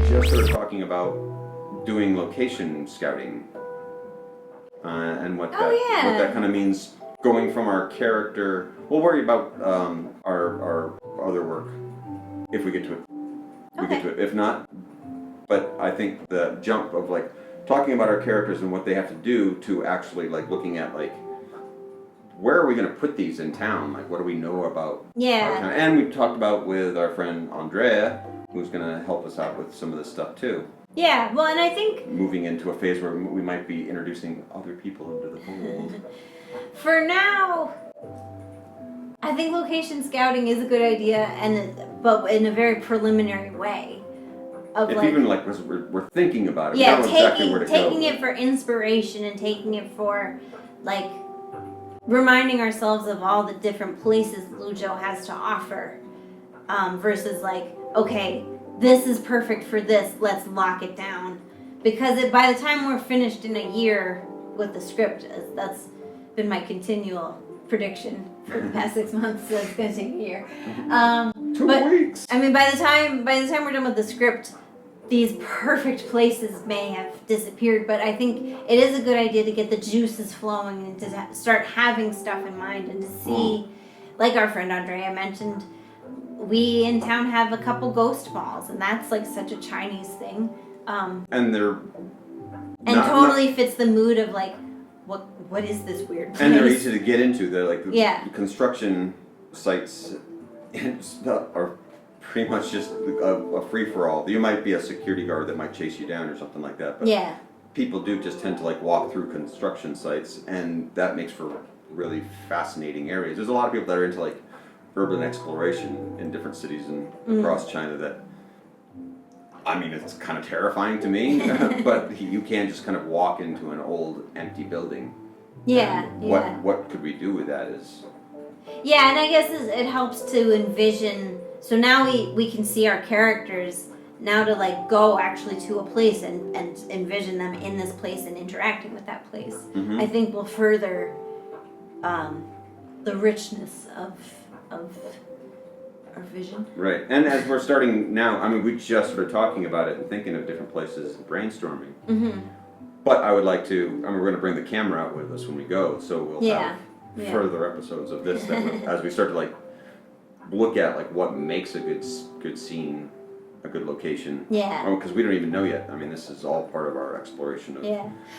just started talking about doing location scouting and what that kind of means. Going from our character, we'll worry about our other work if we get to it. We get to it. If not, but I think the jump of like talking about our characters and what they have to do to actually like looking at like where are we going to put these in town? Like what do we know about our town? And we've talked about with our friend Andrea, who's going to help us out with some of this stuff too. Yeah, well, and I think moving into a phase where we might be introducing other people into the fold. For now, I think location scouting is a good idea, but in a very preliminary way. If even like we're thinking about it, yeah, we don't know exactly where to go. Taking it for inspiration and taking it for like reminding ourselves of all the different places Luzhou has to offer, versus like, okay, this is perfect for this, let's lock it down. Because by the time we're finished in a year with the script, that's been my continual prediction for the past 6 months, so it's going to take a year. 2 weeks. I mean, by the time we're done with the script, these perfect places may have disappeared, but I think it is a good idea to get the juices flowing and to start having stuff in mind and to see, like our friend Andrea mentioned, we in town have a couple ghost balls, and that's like such a Chinese thing. And they're totally fits the mood of like, what is this weird place? And they're easy to get into. They're like the construction sites are pretty much just a free-for-all. You might be a security guard that might chase you down or something like that, but people do just tend to like walk through construction sites, and that makes for really fascinating areas. There's a lot of people that are into like urban exploration in different cities and across China that, I mean, it's kind of terrifying to me, but you can just kind of walk into an old empty building. What could we do with that is... Yeah, and I guess it helps to envision, so now we can see our characters now to like go actually to a place and envision them in this place and interacting with that place. I think will further the richness of our vision. Right, and as we're starting now, I mean, we just started talking about it and thinking of different places and brainstorming. But I would like to, I mean, we're going to bring the camera out with us when we go, so we'll have further episodes of this that as we start to like look at like what makes a good scene, a good location. Because we don't even know yet. I mean, this is all part of our exploration of...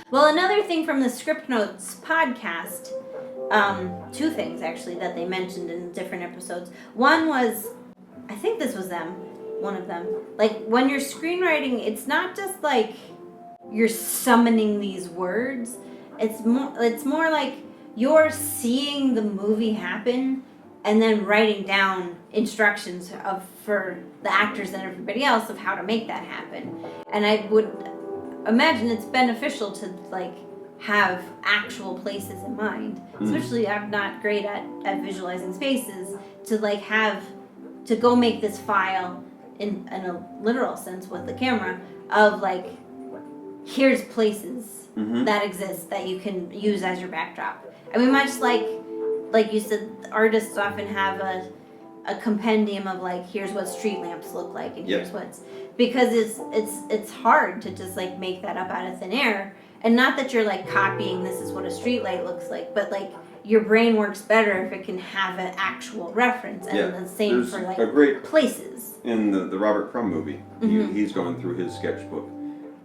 Well, another thing from the Script Notes podcast, 2 things actually that they mentioned in different episodes. One was, I think this was one of them. Like when you're screenwriting, it's not just like you're summoning these words. It's more like you're seeing the movie happen and then writing down instructions for the actors and everybody else of how to make that happen. And I would imagine it's beneficial to like have actual places in mind. Especially I'm not great at visualizing spaces, to like have to go make this file in a literal sense with the camera of like, here's places that exist that you can use as your backdrop. I mean, much like you said, artists often have a compendium of like, here's what street lamps look like, and here's what's, because it's hard to just like make that up out of thin air. And not that you're like copying this is what a street light looks like, but like your brain works better if it can have an actual reference. And the same There's for like a great places. In the Robert Crumb movie, he's going through his sketchbook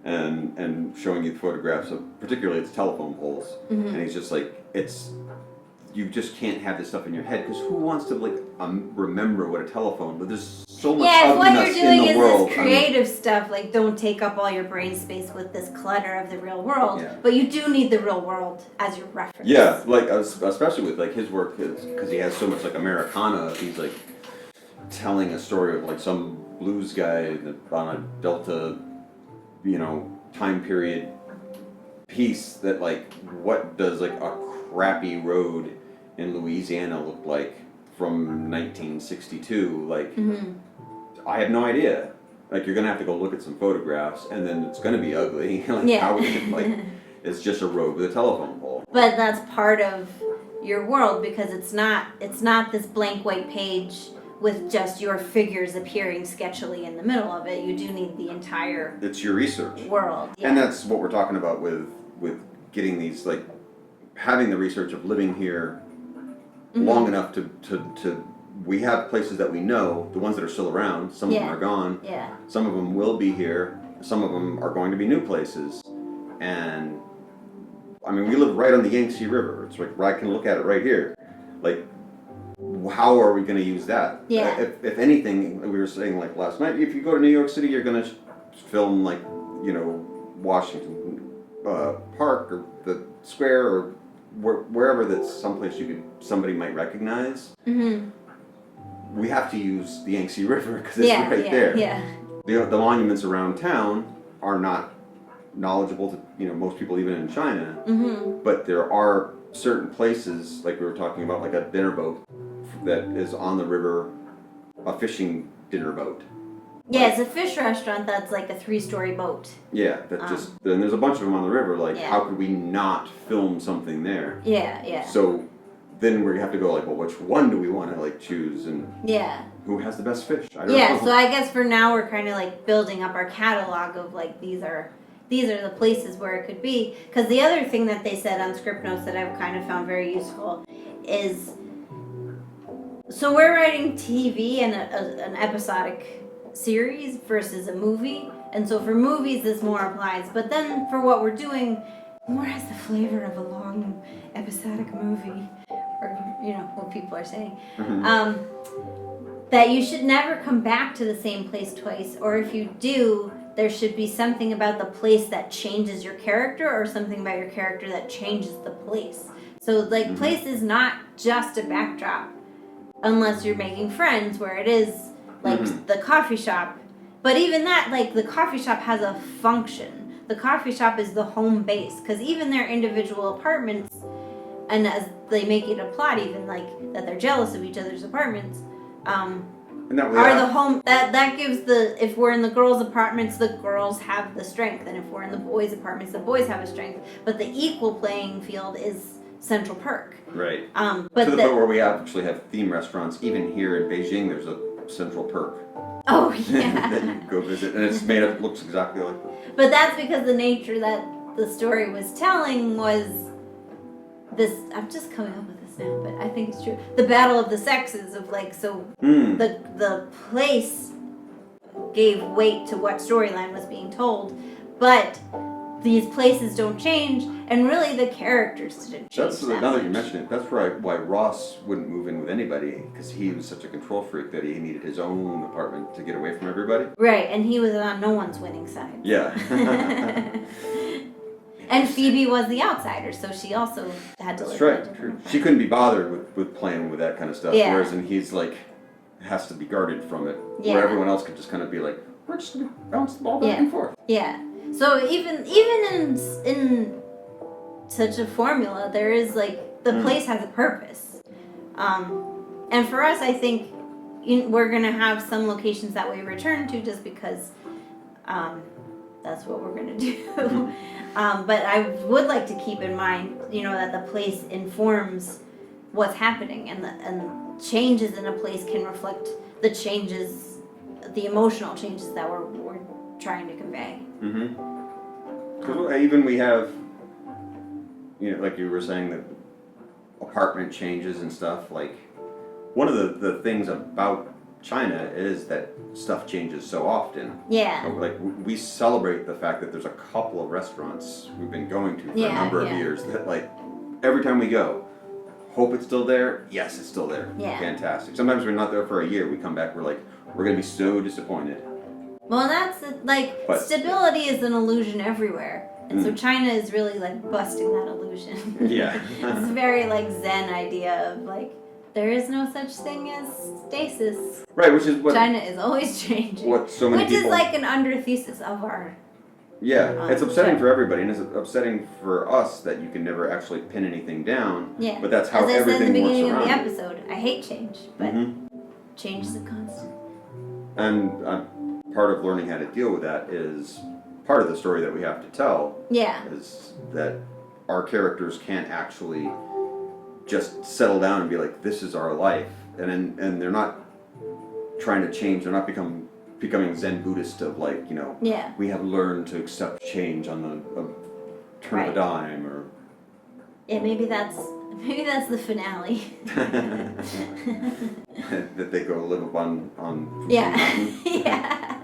and showing you the photographs of particularly its telephone poles, and he's just like, you just can't have this stuff in your head, because who wants to like remember what a telephone? But there's so much if what ugliness you're doing in the is world. this creative stuff, like don't take up all your brain space with this clutter of the real world. But you do need the real world as your reference. Yeah, like especially with like his work, because he has so much like Americana. He's like telling a story of like some blues guy on a Delta, time period piece that like, what does like a crappy road in Louisiana look like from 1962? Like, I have no idea. Like, you're gonna have to go look at some photographs, and then it's gonna be ugly. How it's just a road with a telephone pole. But that's part of your world, because it's not this blank white page with just your figures appearing sketchily in the middle of it. You do need the entire. It's your research world, and that's what we're talking about with getting these, like, having the research of living here long enough to we have places that we know, the ones that are still around. Some of them are gone. Yeah. Some of them will be here. Some of them are going to be new places, and I mean, we live right on the Yangtze River. It's like I can look at it right here. Like, how are we going to use that? Yeah. If anything, we were saying, like, last night, if you go to New York City, you're going to film, like, you know, Washington Park or the Square or wherever that's someplace somebody might recognize. Mm-hmm. We have to use the Yangtze River because it's right there. Yeah. The monuments around town are not knowledgeable to, you know, most people even in China. Mm-hmm. But there are certain places, like we were talking about, like a dinner boat that is on the river, a fishing dinner boat. Yeah, it's a fish restaurant that's like a 3-story boat. Yeah, that and there's a bunch of them on the river. Like, how could we not film something there? Yeah, yeah. So then we have to go, like, well, which one do we want to, like, choose, and who has the best fish? I don't know. So I guess for now we're kind of like building up our catalog of, like, these are the places where it could be. Because the other thing that they said on script notes that I've kind of found very useful is, so we're writing TV and an episodic series versus a movie, and so for movies this more applies, but then for what we're doing, more has the flavor of a long episodic movie, or, you know, what people are saying. Mm-hmm. That you should never come back to the same place twice, or if you do, there should be something about the place that changes your character, or something about your character that changes the place. So, like, place is not just a backdrop, unless you're making Friends, where it is, like, the coffee shop. But even that, like, the coffee shop has a function. The coffee shop is the home base, because even their individual apartments, and as they make it a plot, even, like, that they're jealous of each other's apartments, the home, that gives if we're in the girls' apartments, the girls have the strength, and if we're in the boys' apartments, the boys have a strength. But the equal playing field is Central Perk. Right. But to the point where we actually have theme restaurants. Even here in Beijing, there's a Central Perk. Oh, yeah. that you go visit, and it's made up, looks exactly like that. But that's because the nature that the story was telling was this, I'm just coming up with this now, but I think it's true. The battle of the sexes of, like, so the place gave weight to what storyline was being told, but these places don't change, and really the characters didn't change. That's now that you mention it. That's why Ross wouldn't move in with anybody, because he was such a control freak that he needed his own apartment to get away from everybody. Right, and he was on no one's winning side. Yeah. And Phoebe was the outsider, so she also had to live. That's right. True. She couldn't be bothered with playing with that kind of stuff. Yeah. Whereas he's like has to be guarded from it. Yeah. Where everyone else could just kind of be like, we're just gonna bounce the ball back and forth. Yeah. So even in such a formula, there is, like, the place has a purpose. And for us, I think we're gonna have some locations that we return to just because that's what we're gonna do. But I would like to keep in mind, you know, that the place informs what's happening, and changes in a place can reflect the changes, the emotional changes that we're trying to convey. Because even we have, you know, like you were saying, that apartment changes and stuff. Like, one of the things about China is that stuff changes so often. Yeah. Like, we celebrate the fact that there's a couple of restaurants we've been going to for a number of years that, like, every time we go, hope it's still there. Yes, it's still there. Yeah. Fantastic. Sometimes we're not there for a year. We come back, we're like, we're going to be so disappointed. Well, that's, like, stability is an illusion everywhere. And so China is really, like, busting that illusion. Yeah. It's a very, like, Zen idea of, like, there is no such thing as stasis. Right, which is what China is always changing. What so many people... Which is like an under thesis of our... Yeah, it's upsetting for everybody, and it's upsetting for us that you can never actually pin anything down. Yeah. But that's how everything works around. As I said in the beginning of the episode, I hate change, but change is a constant. And part of learning how to deal with that is part of the story that we have to tell. Yeah. Is that our characters can't actually just settle down and be like, this is our life. And they're not trying to change. They're not becoming Zen Buddhist of like, you know, we have learned to accept change on the turn of a dime, or maybe that's the finale. That they go live up on yeah.